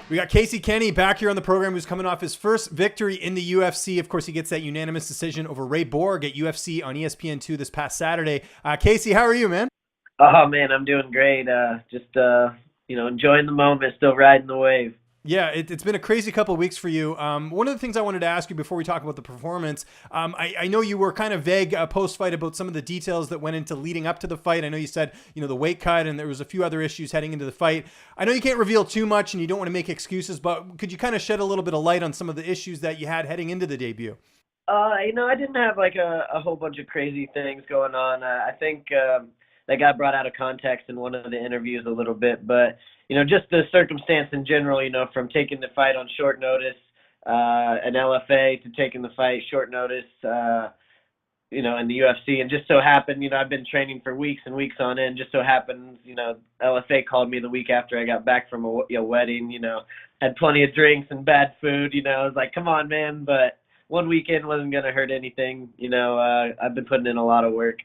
We got Kenney back here on the program, who's coming off his first victory in the UFC. Of course, he gets that unanimous decision over Ray Borg at UFC on ESPN2 this past Saturday. Casey, how are you, man? Oh man, I'm doing great. Enjoying the moment, still riding the wave. Yeah, it's been a crazy couple of weeks for you. One of the things I wanted to ask you before we talk about the performance, I know you were kind of vague post-fight about some of the details that went into leading up to the fight. I know you said, the weight cut, and there was a few other issues heading into the fight. I know you can't reveal too much, and you don't want to make excuses, but could you kind of shed a little bit of light on some of the issues that you had heading into the debut? I didn't have like a whole bunch of crazy things going on. I think that got brought out of context in one of the interviews a little bit, but just the circumstance in general. From taking the fight on short notice, an LFA, to taking the fight short notice, in the UFC, and just so happened, I've been training for weeks and weeks on end. Just so happens, LFA called me the week after I got back from a wedding. Had plenty of drinks and bad food. I was like, come on, man, but one weekend wasn't gonna hurt anything. I've been putting in a lot of work,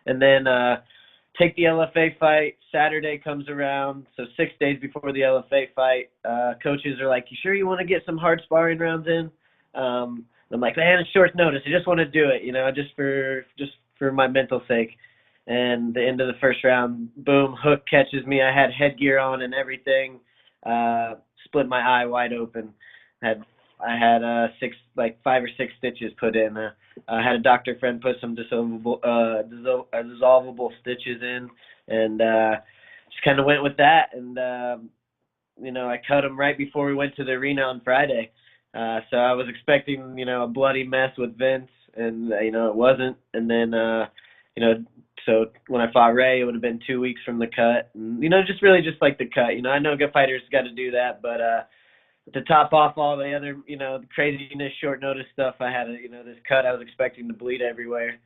and then take the LFA fight. Saturday comes around, so 6 days before the LFA fight, coaches are like, "You sure you want to get some hard sparring rounds in?" I'm like, "Man, it's short notice. I just want to do it, just for my mental sake." And the end of the first round, boom, hook catches me. I had headgear on and everything. Split my eye wide open. I had five or six stitches put in. I had a doctor friend put some dissolvable stitches in, and just kind of went with that. And I cut them right before we went to the arena on Friday. So I was expecting, a bloody mess with Vince, and it wasn't. And then so when I fought Ray, it would have been 2 weeks from the cut. And, just really just like the cut. I know good fighters got to do that, but to top off all the other, the craziness, short notice stuff, I had this cut. I was expecting to bleed everywhere.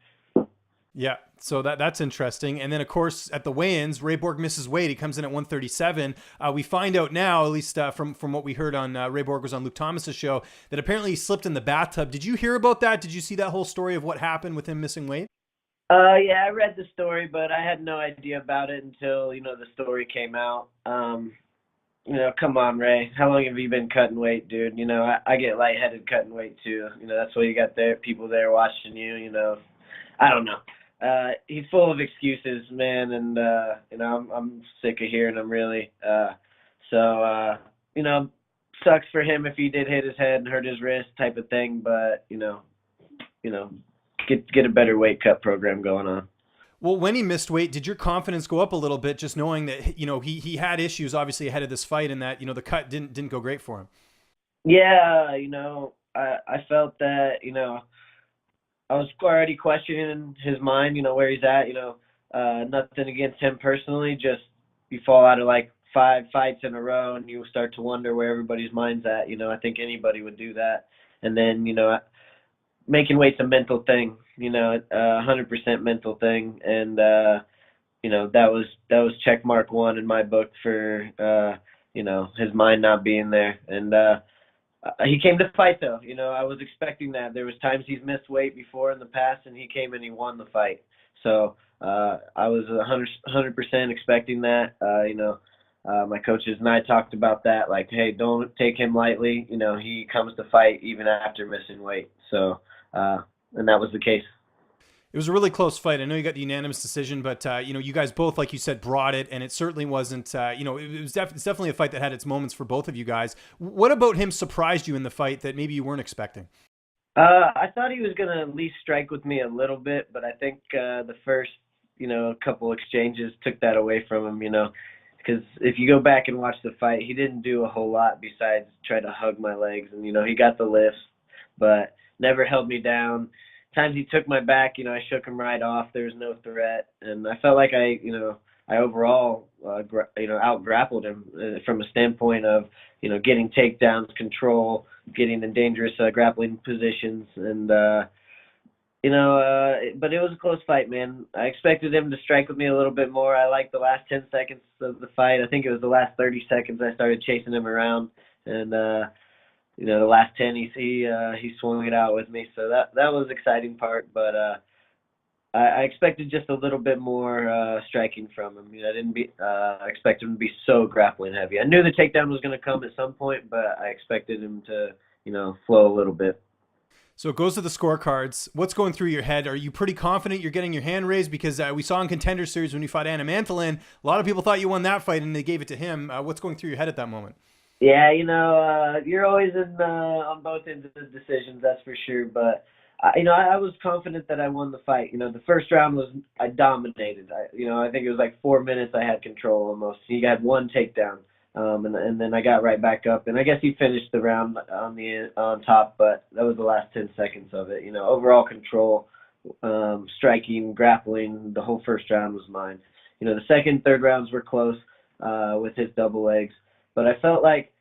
Yeah, so that's interesting. And then, of course, at the weigh-ins, Ray Borg misses weight. He comes in at 137. We find out now, at least from what we heard on Ray Borg was on Luke Thomas's show, that apparently he slipped in the bathtub. Did you hear about that? Did you see that whole story of what happened with him missing weight? Yeah, I read the story, but I had no idea about it until, the story came out. Come on, Ray. How long have you been cutting weight, dude? I get lightheaded cutting weight too. That's why you got people there watching you. I don't know. He's full of excuses, man, and I'm sick of hearing him, really. Sucks for him if he did hit his head and hurt his wrist, type of thing. But get a better weight cut program going on. Well, when he missed weight, did your confidence go up a little bit, just knowing that he had issues obviously ahead of this fight, and that the cut didn't go great for him? Yeah, I felt that I was already questioning his mind, where he's at. Nothing against him personally, just you fall out of like 5 fights in a row and you start to wonder where everybody's mind's at. I think anybody would do that. And then making weight's a mental thing, 100% mental thing. And, that was check mark one in my book for, his mind not being there. And, he came to fight though. I was expecting that. There was times he's missed weight before in the past, and he came and he won the fight. So, I was 100% expecting that. My coaches and I talked about that, like, hey, don't take him lightly. He comes to fight even after missing weight. So, and that was the case. It was a really close fight. I know you got the unanimous decision, but you guys both, like you said, brought it, and it certainly wasn't. It's definitely a fight that had its moments for both of you guys. What about him surprised you in the fight that maybe you weren't expecting? I thought he was gonna at least strike with me a little bit, but I think the first, couple exchanges took that away from him. Because if you go back and watch the fight, he didn't do a whole lot besides try to hug my legs, and he got the lifts, but never held me down. Times he took my back, I shook him right off. There was no threat, and I felt like I overall, out grappled him from a standpoint of, getting takedowns, control, getting in dangerous grappling positions, and but it was a close fight, man. I expected him to strike with me a little bit more. I liked the last 10 seconds of the fight. I think it was the last 30 seconds I started chasing him around, and the last 10 he swung it out with me. So that was the exciting part. But I expected just a little bit more striking from him. You know, I didn't expect him to be so grappling heavy. I knew the takedown was going to come at some point, but I expected him to, flow a little bit. So it goes to the scorecards. What's going through your head? Are you pretty confident you're getting your hand raised? Because we saw in Contender Series when you fought Anna Mantelin, a lot of people thought you won that fight and they gave it to him. What's going through your head at that moment? Yeah, you're always on both ends of the decisions, that's for sure. But I was confident that I won the fight. The first round I dominated. I think it was like 4 minutes I had control almost. He got one takedown, and then I got right back up. And I guess he finished the round on top, but that was the last 10 seconds of it. Overall control, striking, grappling. The whole first round was mine. The second, third rounds were close with his double legs. But I felt like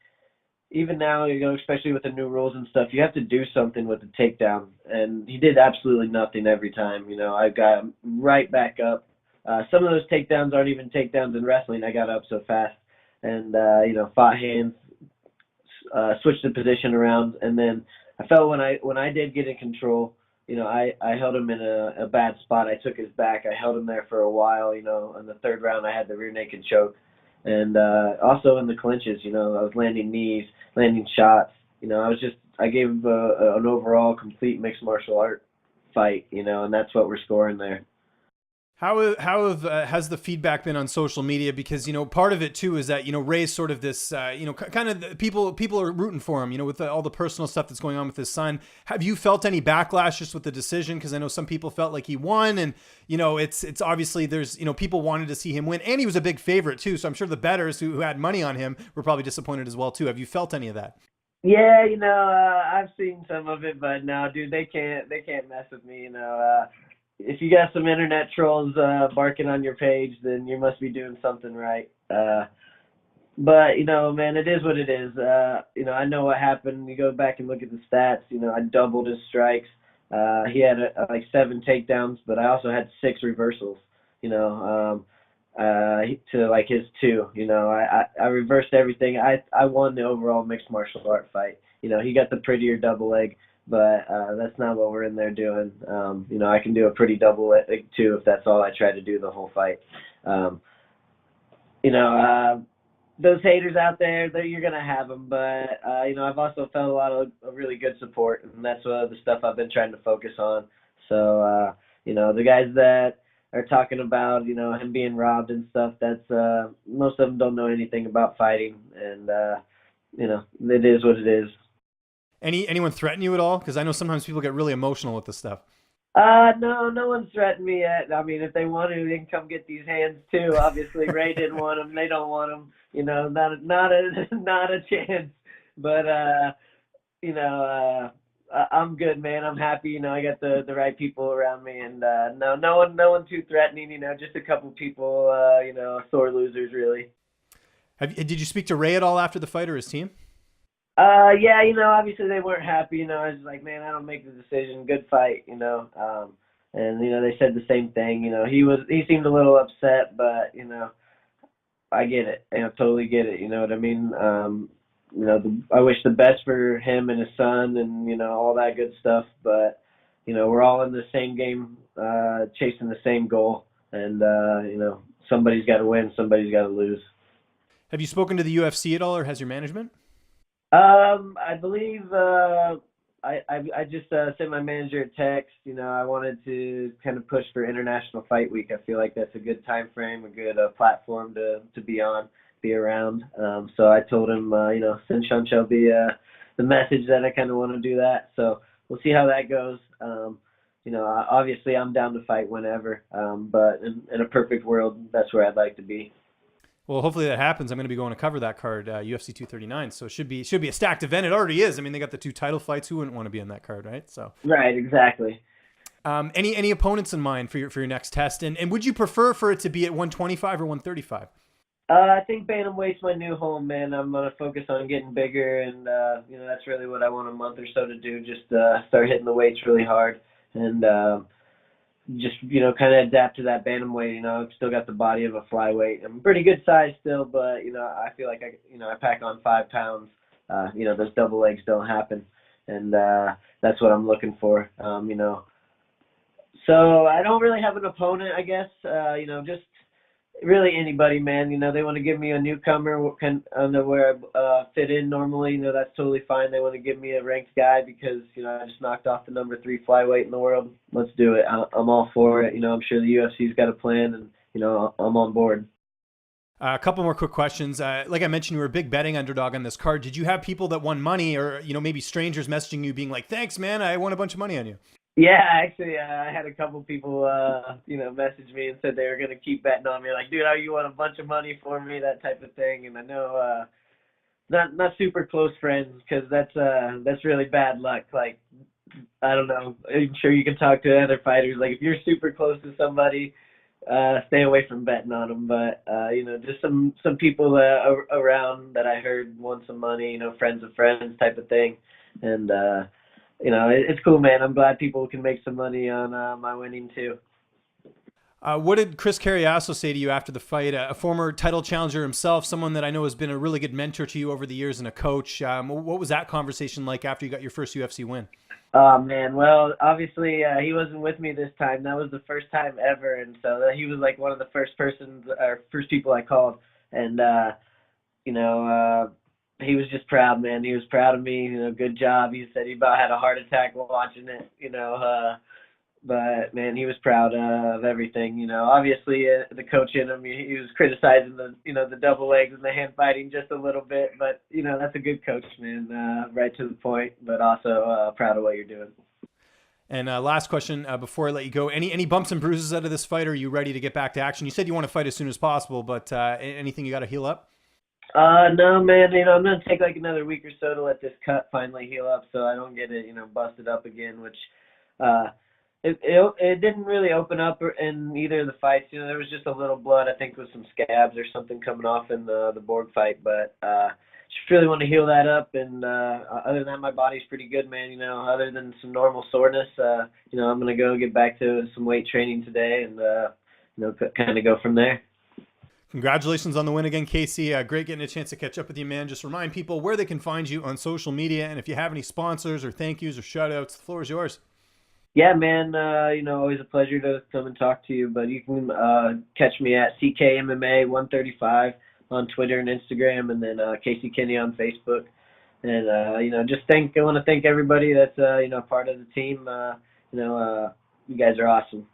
even now, especially with the new rules and stuff, you have to do something with the takedown. And he did absolutely nothing every time. I got him right back up. Some of those takedowns aren't even takedowns in wrestling. I got up so fast and, fought hands, switched the position around. And then I felt when I did get in control, I held him in a bad spot. I took his back. I held him there for a while. In the third round, I had the rear naked choke. And also in the clinches, I was landing knees, landing shots. I gave an overall complete mixed martial art fight, and that's what we're scoring there. Has the feedback been on social media? Because part of it too is that Ray's sort of this kind of people are rooting for him with all the personal stuff that's going on with his son. Have you felt any backlash just with the decision? Because I know some people felt like he won, and it's obviously there's people wanted to see him win, and he was a big favorite too. So I'm sure the bettors who had money on him were probably disappointed as well too. Have you felt any of that? Yeah, I've seen some of it, but no, dude, they can't mess with me. If you got some internet trolls barking on your page, then you must be doing something right. But man, it is what it is. I know what happened. You go back and look at the stats. I doubled his strikes. He had like 7 takedowns, but I also had 6 reversals. To like his 2. I reversed everything. I won the overall mixed martial art fight. He got the prettier double leg, but that's not what we're in there doing. I can do a pretty double leg too if that's all I try to do the whole fight. Those haters out there, you're gonna have them, but I've also felt a lot of really good support, and that's the stuff I've been trying to focus on. So the guys that are talking about him being robbed and stuff, that's most of them don't know anything about fighting, and it is what it is. Anyone threaten you at all? Because I know sometimes people get really emotional with this stuff. No one's threatened me yet. I mean, if they want to, they can come get these hands too. Obviously, Ray didn't want them. They don't want them. Not a chance. But I'm good, man. I'm happy. I got the right people around me, and no one too threatening. Just a couple people. Sore losers, really. Did you speak to Ray at all after the fight or his team? Yeah, obviously they weren't happy. I was like, man, I don't make the decision. Good fight, and they said the same thing. He seemed a little upset, but I get it. I totally get it. You know what I mean? I wish the best for him and his son, and all that good stuff. But we're all in the same game, chasing the same goal, and somebody's got to win, somebody's got to lose. Have you spoken to the UFC at all, or has your management? I believe I just sent my manager a text. I wanted to kind of push for International Fight Week. I feel like that's a good time frame, a good platform to be on, be around. So I told him, send Sean Shelby the message that I kind of want to do that. So we'll see how that goes. Obviously I'm down to fight whenever, but in a perfect world, that's where I'd like to be. Well, hopefully that happens. I'm going to be going to cover that card, UFC 239. So it should be a stacked event. It already is. I mean, they got the 2 title fights. Who wouldn't want to be on that card, right? So right, exactly. Any opponents in mind for your next test? And would you prefer for it to be at 125 or 135? I think bantamweight's my new home, man. I'm gonna focus on getting bigger, and that's really what I want a month or so to do. Just start hitting the weights really hard, and just kind of adapt to that bantamweight. I've still got the body of a flyweight. I'm pretty good size still, but I feel like I pack on 5 pounds. Those double legs don't happen, and that's what I'm looking for. So I don't really have an opponent, I guess. Just really anybody, man. They want to give me a newcomer, where I fit in normally. That's totally fine. They want to give me a ranked guy because I just knocked off the number 3 flyweight in the world. Let's do it. I'm all for it. I'm sure the UFC's got a plan, and I'm on board. A couple more quick questions. Like I mentioned, you were a big betting underdog on this card. Did you have people that won money, or maybe strangers messaging you, being like, "Thanks, man, I won a bunch of money on you"? Yeah, actually, I had a couple people, message me and said they were gonna keep betting on me, like, dude, you want a bunch of money for me, that type of thing. And I know, not super close friends, because that's really bad luck. Like, I don't know. I'm sure you can talk to other fighters. Like, if you're super close to somebody, stay away from betting on them. But just some people around that I heard won some money. Friends of friends type of thing, and. It's cool, man. I'm glad people can make some money on my winning too. What did Chris Carriasso say to you after the fight? A former title challenger himself, someone that I know has been a really good mentor to you over the years and a coach. What was that conversation like after you got your first UFC win? Oh, man. Well, obviously, he wasn't with me this time. That was the first time ever. And so he was like one of the first people I called. And, he was just proud, man. He was proud of me. Good job. He said he about had a heart attack while watching it. But man, he was proud of everything. Obviously, the coach in him, he was criticizing the double legs and the hand fighting just a little bit. But that's a good coach, man. Right to the point, but also proud of what you're doing. And last question before I let you go: any bumps and bruises out of this fight? Or are you ready to get back to action? You said you want to fight as soon as possible, but anything you got to heal up? No, man. I'm gonna take like another week or so to let this cut finally heal up, so I don't get it, busted up again. Which, it didn't really open up in either of the fights. There was just a little blood, I think, with some scabs or something coming off in the Borg fight. But just really want to heal that up. And other than that, my body's pretty good, man. Other than some normal soreness, I'm gonna go get back to some weight training today, and kind of go from there. Congratulations on the win again, Casey. Great getting a chance to catch up with you, man. Just remind people where they can find you on social media, and if you have any sponsors or thank yous or shout outs, the floor is yours. Yeah, man. Always a pleasure to come and talk to you. But you can catch me at CKMMA 135 on Twitter and Instagram, and then Casey Kenney on Facebook. And I want to thank everybody that's part of the team. You guys are awesome.